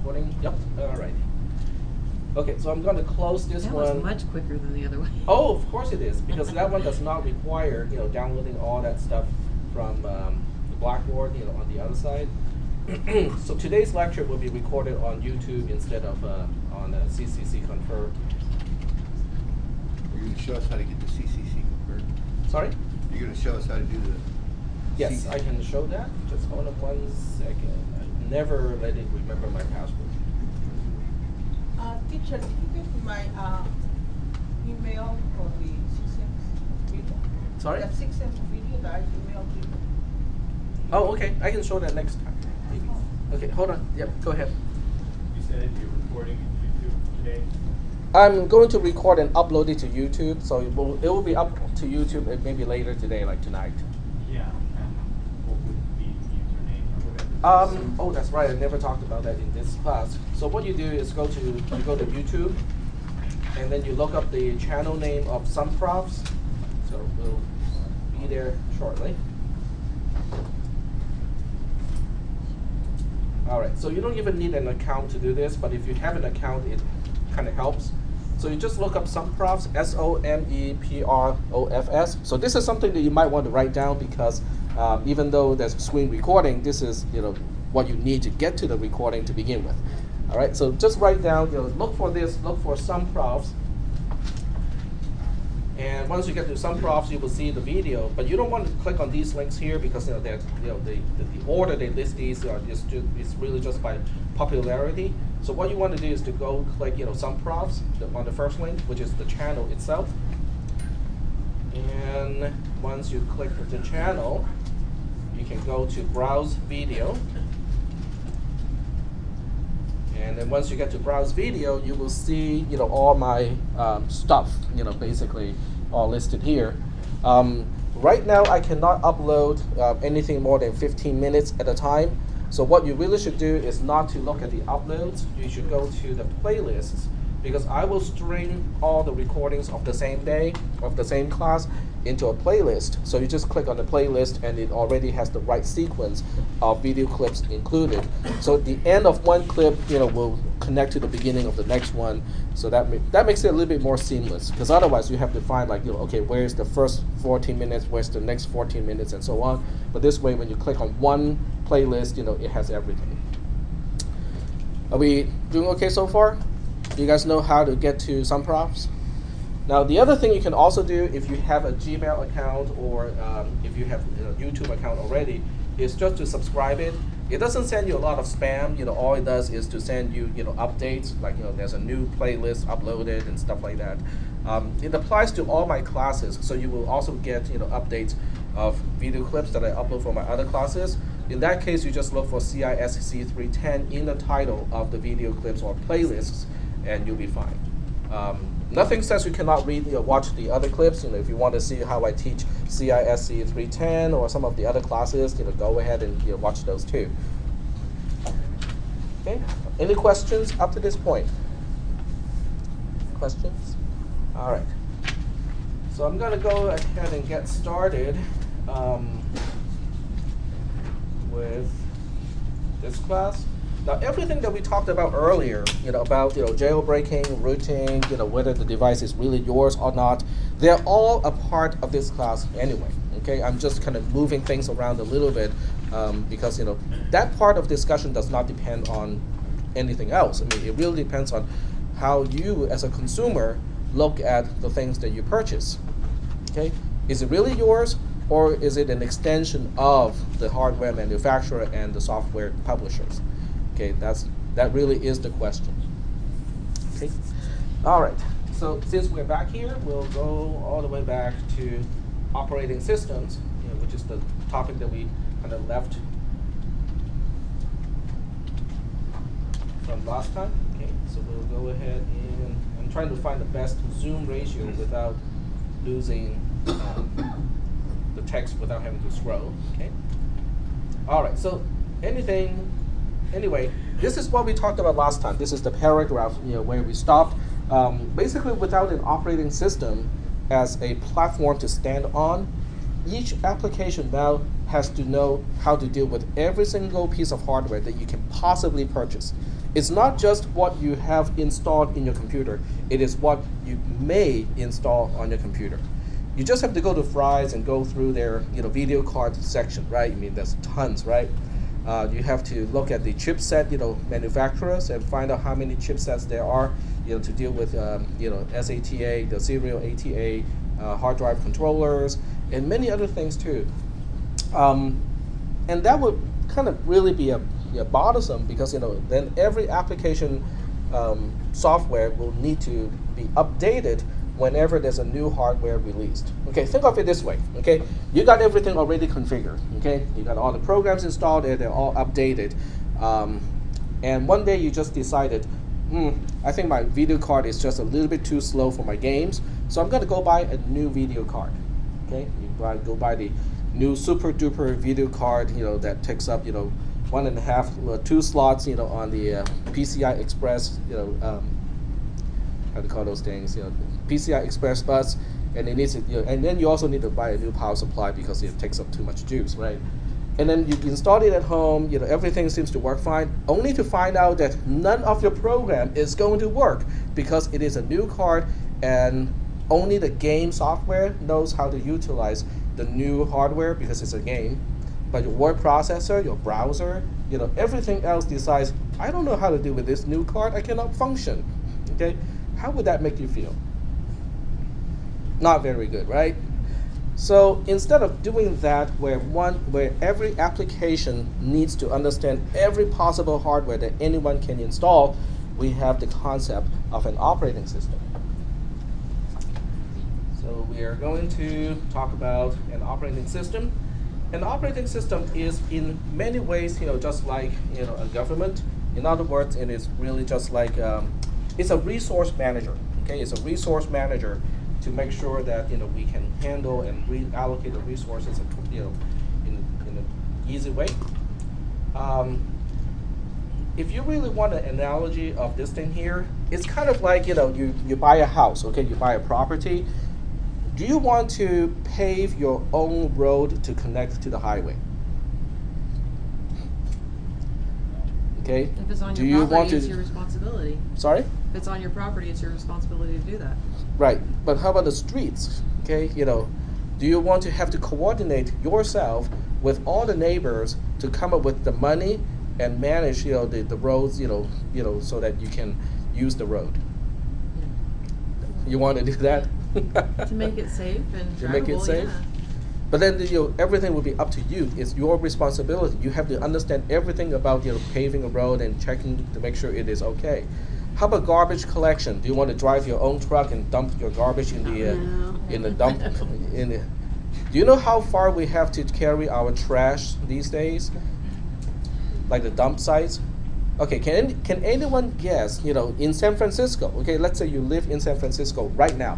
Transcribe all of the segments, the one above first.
recording? Yep. All right. Okay, so I'm going to close this That one. was much quicker than the other one. Oh, of course it is, because that one does not require, downloading all that stuff from the Blackboard, on the other side. So today's lecture will be recorded on YouTube instead of on cisc310. You're going to show us how to get the CCC converted? Sorry? You're going to show us how to do the... Yes, I can show that. Just hold on 1 second. I never let it remember my password. Teacher, did you get my email for the 6 cents video? Sorry? That 6 cents video that I emailed you. Oh, okay. I can show that next time. Maybe. Okay, hold on. Yep, go ahead. You said you're recording YouTube today? I'm going to record and upload it to YouTube, so it will be up to YouTube maybe later today, like tonight. Yeah. And what would be the username or whatever? Oh, that's right. I never talked about that in this class. So what you do is go to YouTube, and then you look up the channel name of some profs. So we'll be there shortly. All right. So you don't even need an account to do this, but if you have an account, it kind of helps. So you just look up some profs, SOMEPROFS. So this is something that you might want to write down because even though there's screen recording, this is what you need to get to the recording to begin with. All right, so just write down, look for this, look for some profs. And once you get to some profs, you will see the video. But you don't want to click on these links here because the order they list these is really just by popularity. So what you want to do is to go click some profs on the first link, which is the channel itself. And once you click the channel, you can go to browse video. And then once you get to browse video, you will see all my stuff, basically all listed here. Right now, I cannot upload anything more than 15 minutes at a time. So what you really should do is not to look at the uploads. You should go to the playlists, because I will string all the recordings of the same day, of the same class, into a playlist. So you just click on the playlist and it already has the right sequence of video clips included. So at the end of one clip, will connect to the beginning of the next one. So that makes it a little bit more seamless, because otherwise you have to find okay, where's the first 14 minutes, where's the next 14 minutes, and so on. But this way, when you click on one playlist, it has everything. Are we doing okay so far? Do you guys know how to get to some profs? Now, the other thing you can also do if you have a Gmail account or if you have a YouTube account already is just to subscribe it. It doesn't send you a lot of spam. All it does is to send you updates, like there's a new playlist uploaded and stuff like that. It applies to all my classes, so you will also get updates of video clips that I upload for my other classes. In that case, you just look for cisc310 in the title of the video clips or playlists, and you'll be fine. Nothing says you cannot watch the other clips. If you want to see how I teach cisc310 or some of the other classes, go ahead and watch those too. Okay. Any questions up to this point? Questions? All right. So I'm going to go ahead and get started with this class. Now, everything that we talked about earlier, about jailbreaking, rooting, whether the device is really yours or not, they're all a part of this class anyway. Okay, I'm just kind of moving things around a little bit because that part of discussion does not depend on anything else. I mean, it really depends on how you, as a consumer, look at the things that you purchase. Okay, is it really yours, or is it an extension of the hardware manufacturer and the software publishers? Okay, that really is the question. Okay, all right. So since we're back here, we'll go all the way back to operating systems, which is the topic that we kind of left from last time. Okay, so we'll go ahead and I'm trying to find the best zoom ratio without losing the text without having to scroll. Okay. All right. So Anyway, this is what we talked about last time. This is the paragraph where we stopped. Basically, without an operating system as a platform to stand on, each application now has to know how to deal with every single piece of hardware that you can possibly purchase. It's not just what you have installed in your computer, it is what you may install on your computer. You just have to go to Fry's and go through their video card section, right? I mean, there's tons, right? You have to look at the chipset manufacturers and find out how many chipsets there are to deal with SATA, the serial ATA, hard drive controllers, and many other things too. And that would kind of really be a bothersome, because then every application software will need to be updated whenever there's a new hardware released. Okay, think of it this way. Okay, you got everything already configured. Okay, you got all the programs installed and they're all updated. And one day you just decided, I think my video card is just a little bit too slow for my games, so I'm going to go buy a new video card. Okay, you go buy the new super duper video card, that takes up 1.5, 2 slots, on the PCI Express, how to call those things, PCI Express bus, and it needs to, and then you also need to buy a new power supply because it takes up too much juice, right? And then you install it at home, everything seems to work fine, only to find out that none of your program is going to work because it is a new card and only the game software knows how to utilize the new hardware because it's a game. But your word processor, your browser, everything else decides, I don't know how to deal with this new card, I cannot function. Okay, how would that make you feel? Not very good, right? So instead of doing that, where every application needs to understand every possible hardware that anyone can install, we have the concept of an operating system. So we are going to talk about an operating system. An operating system is in many ways, just like a government. In other words, it is really just like it's a resource manager. Okay, it's a resource manager to make sure that we can handle and reallocate the resources in an easy way. If you really want an analogy of this thing here, it's kind of like you buy a house. Okay, you buy a property. Do you want to pave your own road to connect to the highway? Okay. If it's on Do your you property, want to? it's your responsibility. Sorry? If it's on your property, it's your responsibility to do that. Right. But how about the streets? Okay. Do you want to have to coordinate yourself with all the neighbors to come up with the money and manage the roads so that you can use the road? You want to do that? To make it safe and To make it drivable, safe? yeah. But then everything will be up to you. It's your responsibility. You have to understand everything about paving a road and checking to make sure it is okay. How about garbage collection? Do you want to drive your own truck and dump your garbage in the dump? Do you know how far we have to carry our trash these days? Like the dump sites? Okay, can anyone guess? In San Francisco. Okay, let's say you live in San Francisco right now.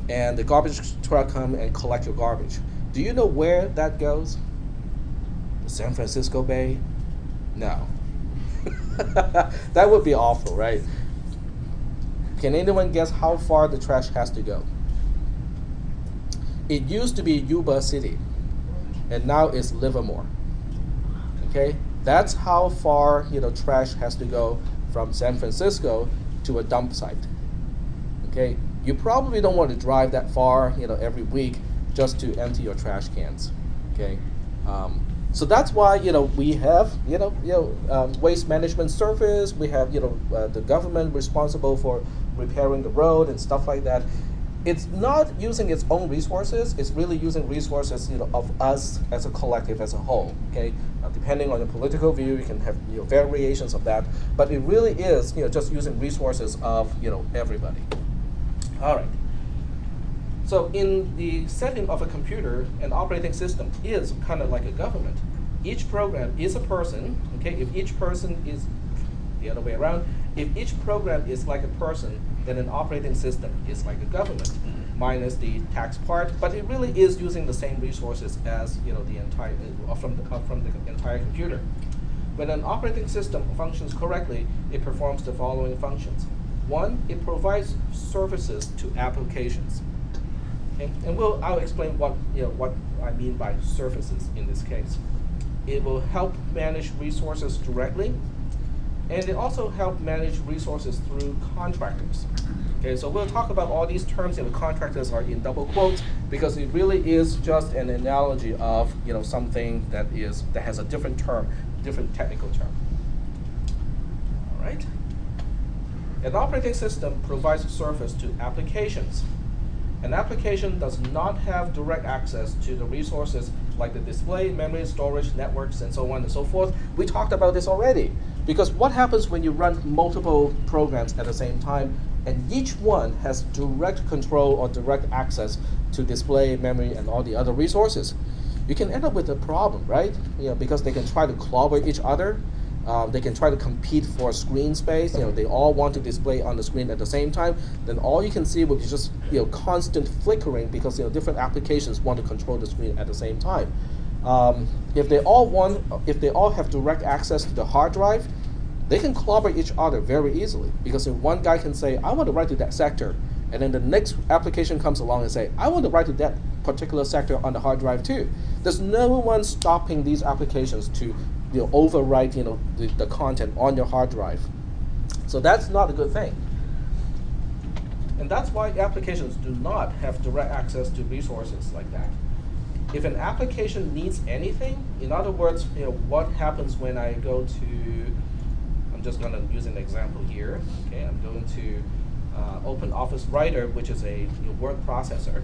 And the garbage truck come and collect your garbage. Do you know where that goes? The San Francisco Bay? No. That would be awful, right? Can anyone guess how far the trash has to go? It used to be Yuba City, and now it's Livermore. Okay, that's how far trash has to go from San Francisco to a dump site. Okay. You probably don't want to drive that far, every week just to empty your trash cans. Okay, so that's why we have waste management service. We have the government responsible for repairing the road and stuff like that. It's not using its own resources. It's really using resources of us as a collective, as a whole. Okay, depending on your political view, you can have variations of that, but it really is just using resources of everybody. All right. So in the setting of a computer, an operating system is kind of like a government. Each program is a person. Okay, if each person is the other way around, if each program is like a person, then an operating system is like a government, minus the tax part. But it really is using the same resources as the entire from the entire computer. When an operating system functions correctly, it performs the following functions. One, it provides services to applications. Okay? And I'll explain what I mean by services in this case. It will help manage resources directly. And they also help manage resources through contractors. Okay, so we'll talk about all these terms. Contractors are in double quotes because it really is just an analogy of something that has a different term, different technical term. All right. An operating system provides service to applications. An application does not have direct access to the resources like the display, memory, storage, networks, and so on and so forth. We talked about this already. Because what happens when you run multiple programs at the same time, and each one has direct control or direct access to display, memory, and all the other resources? You can end up with a problem, right? Because they can try to clobber each other. They can try to compete for screen space. They all want to display on the screen at the same time. Then all you can see will be just constant flickering because different applications want to control the screen at the same time. If they all have direct access to the hard drive, they can clobber each other very easily because if one guy can say, I want to write to that sector, and then the next application comes along and say, I want to write to that particular sector on the hard drive too. There's no one stopping these applications to overwrite the content on your hard drive. So that's not a good thing. And that's why applications do not have direct access to resources like that. If an application needs anything, in other words, what happens when I go to, I'm just going to use an example here. Okay, I'm going to open Office Writer, which is a word processor.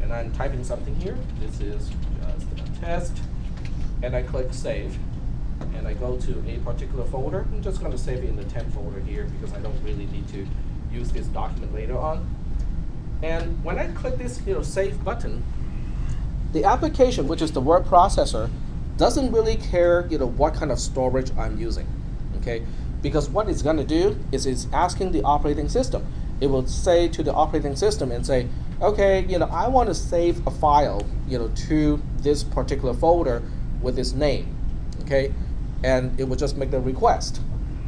And I'm typing something here. This is just a test. And I click Save. And I go to a particular folder. I'm just going to save it in the temp folder here because I don't really need to use this document later on. And when I click this Save button, the application, which is the word processor, doesn't really care what kind of storage I'm using. Okay? Because what it's going to do is it's asking the operating system. It will say to the operating system and say, okay, I want to save a file, to this particular folder with this name, okay? And it will just make the request.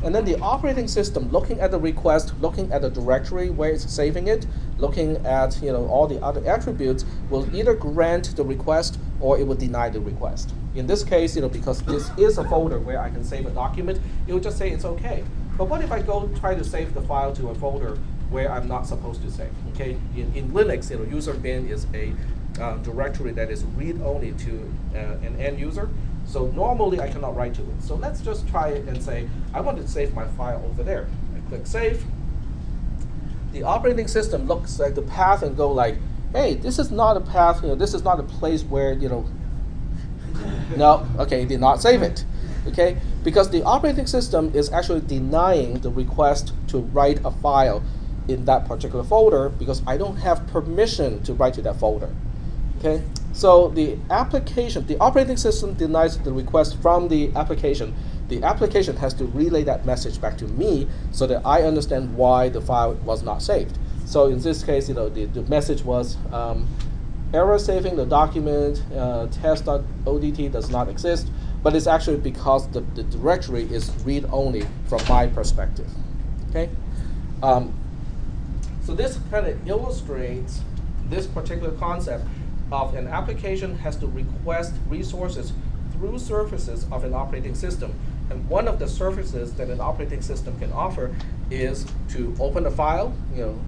And then the operating system, looking at the request, looking at the directory where it's saving it, looking at all the other attributes, will either grant the request or it will deny the request. In this case, because this is a folder where I can save a document, it will just say it's okay. But what if I go try to save the file to a folder where I'm not supposed to save? Okay, in Linux, user bin is a directory that is read-only to an end user. So normally I cannot write to it. So let's just try it and say, I want to save my file over there. I click Save. The operating system looks at the path and go like, hey, this is not a path, this is not a place where, no, okay, did not save it. Okay, because the operating system is actually denying the request to write a file in that particular folder because I don't have permission to write to that folder. Okay, so the operating system denies the request from the application. The application has to relay that message back to me so that I understand why the file was not saved. So in this case, the message was error saving the document, test.odt does not exist, but it's actually because the directory is read-only from my perspective. Okay. So this kind of illustrates this particular concept of an application has to request resources through surfaces of an operating system. And one of the surfaces that an operating system can offer is to open a file,